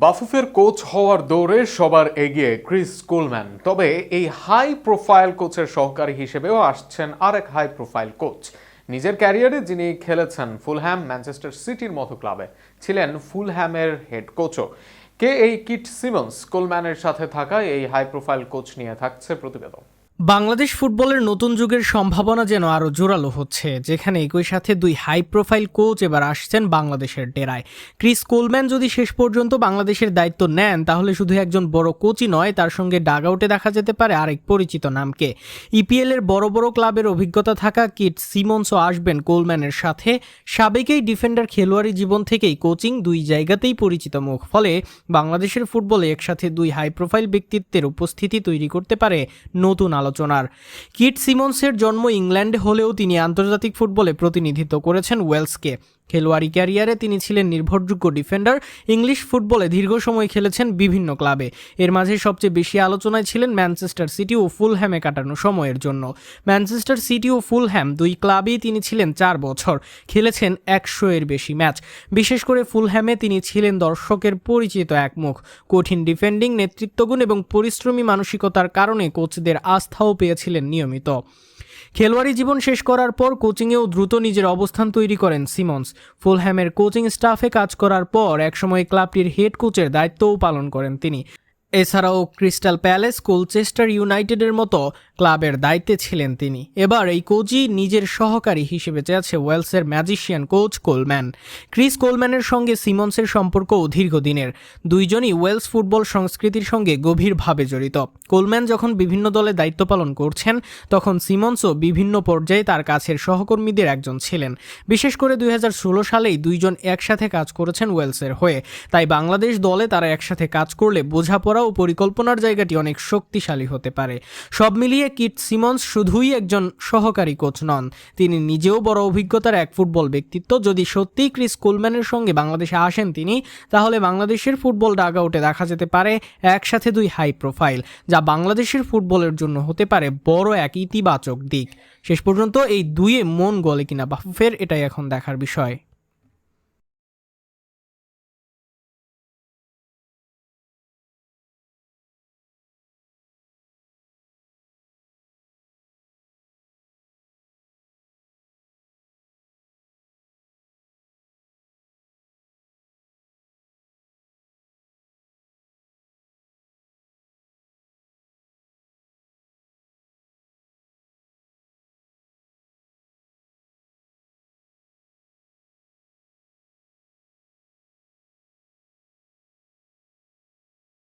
বাফুফের coach হওয়ার দৌড়ে সবার এগিয়ে ক্রিস কোলম্যান। তবে এই হাই প্রোফাইল কোচের সহকারী হিসেবেও আসছেন আরেক হাই প্রোফাইল কোচ। নিজের ক্যারিয়ারে যিনি খেলেছেন ফুলহ্যাম, ম্যানচেস্টার সিটির মতো ক্লাবে, ছিলেন ফুলহ্যামের হেড কোচও। কে এই কিট সিমন্স? কোলম্যানের সাথে থাকা এই হাই প্রোফাইল কোচ নিয়ে থাকছে প্রতিবেদন। বাংলাদেশ ফুটবলের নতুন যুগের সম্ভাবনা যেন আরও জোরালো হচ্ছে, যেখানে একই সাথে দুই হাই প্রোফাইল কোচ এবার আসছেন বাংলাদেশের ডেরায়। ক্রিস কোলম্যান যদি শেষ পর্যন্ত বাংলাদেশের দায়িত্ব নেন, তাহলে শুধু একজন বড় কোচই নয়, তার সঙ্গে ডাগআউটে দেখা যেতে পারে আরেক পরিচিত নামকে। ইপিএল এর বড় বড় ক্লাবের অভিজ্ঞতা থাকা কিট সিমন্সও আসবেন কোলম্যানের সাথে। সাবেকেই ডিফেন্ডার খেলোয়াড়ি জীবন থেকেই কোচিং দুই জায়গাতেই পরিচিত মুখ, ফলে বাংলাদেশের ফুটবলে একসাথে দুই হাই প্রোফাইল ব্যক্তিত্বের উপস্থিতি তৈরি করতে পারে নতুন আলোচনার। কিট সিমন্সের জন্ম ইংল্যান্ডে হলেও তিনি আন্তর্জাতিক ফুটবলে প্রতিনিধিত্ব করেছেন ওয়েলসকে। খেলোয়াড়ি ক্যারিয়ারে তিনি ছিলেন নির্ভরযোগ্য ডিফেন্ডার। ইংলিশ ফুটবলে দীর্ঘ সময় খেলেছেন বিভিন্ন ক্লাবে। এর মাঝে সবচেয়ে বেশি আলোচনায় ছিলেন ম্যানচেস্টার সিটি ও ফুলহ্যামে কাটানো সময়ের জন্য। ম্যানচেস্টার সিটি ও ফুলহ্যাম দুই ক্লাবেই তিনি ছিলেন 4 বছর, খেলেছেন 100-এর বেশি ম্যাচ। বিশেষ করে ফুলহ্যামে তিনি ছিলেন দর্শকের পরিচিত এক মুখ। কঠিন ডিফেন্ডিং, নেতৃত্বগুণ এবং পরিশ্রমী মানসিকতার কারণে কোচদের আস্থাও পেয়েছিলেন নিয়মিত। খেলোয়াড়ি জীবন শেষ করার পর কোচিংয়েও দ্রুত নিজের অবস্থান তৈরি করেন সিমন্স। ফুলহ্যামের কোচিং স্টাফে কাজ করার পর একসময় ক্লাবটির হেড কোচের দায়িত্বও পালন করেন তিনি। এছাড়াও ক্রিস্টাল প্যালেস, কোলচেস্টার ইউনাইটেডের মতো ক্লাবের দায়িত্বে ছিলেন তিনি। এবার এই কোচই নিজের সহকারী হিসেবে চেয়েছে ওয়েলসের ম্যাজিশিয়ান কোচ কোলম্যান। ক্রিস কোলম্যানের সঙ্গে সিমন্সের সম্পর্কও দীর্ঘদিনের। দুইজনই ওয়েলস ফুটবল সংস্কৃতির সঙ্গে গভীরভাবে জড়িত। কোলম্যান যখন বিভিন্ন দলে দায়িত্ব পালন করছেন, তখন সিমন্সও বিভিন্ন পর্যায়ে তার কাছের সহকর্মীদের একজন ছিলেন। বিশেষ করে 2016 সালেই দুইজন একসাথে কাজ করেছেন ওয়েলসের হয়ে। তাই বাংলাদেশ দলে তারা একসাথে কাজ করলে বোঝাপড়া ও পরিকল্পনার জায়গাটি অনেক শক্তিশালী হতে পারে। সব মিলিয়ে কিট সিমন্স শুধুই একজন সহকারী কোচ নন, তিনি নিজেও বড় অভিজ্ঞতার এক ফুটবল ব্যক্তিত্ব। যদি সত্যিই ক্রিস কোলম্যানের সঙ্গে বাংলাদেশে আসেন তিনি, তাহলে বাংলাদেশের ফুটবল ডাগআউটে দেখা যেতে পারে একসাথে দুই হাই প্রোফাইল, যা বাংলাদেশের ফুটবলের জন্য হতে পারে বড় এক ইতিবাচক দিক। শেষ পর্যন্ত এই দুইয়ে মন গলে কিনা বাফুফের, এটাই এখন দেখার বিষয়।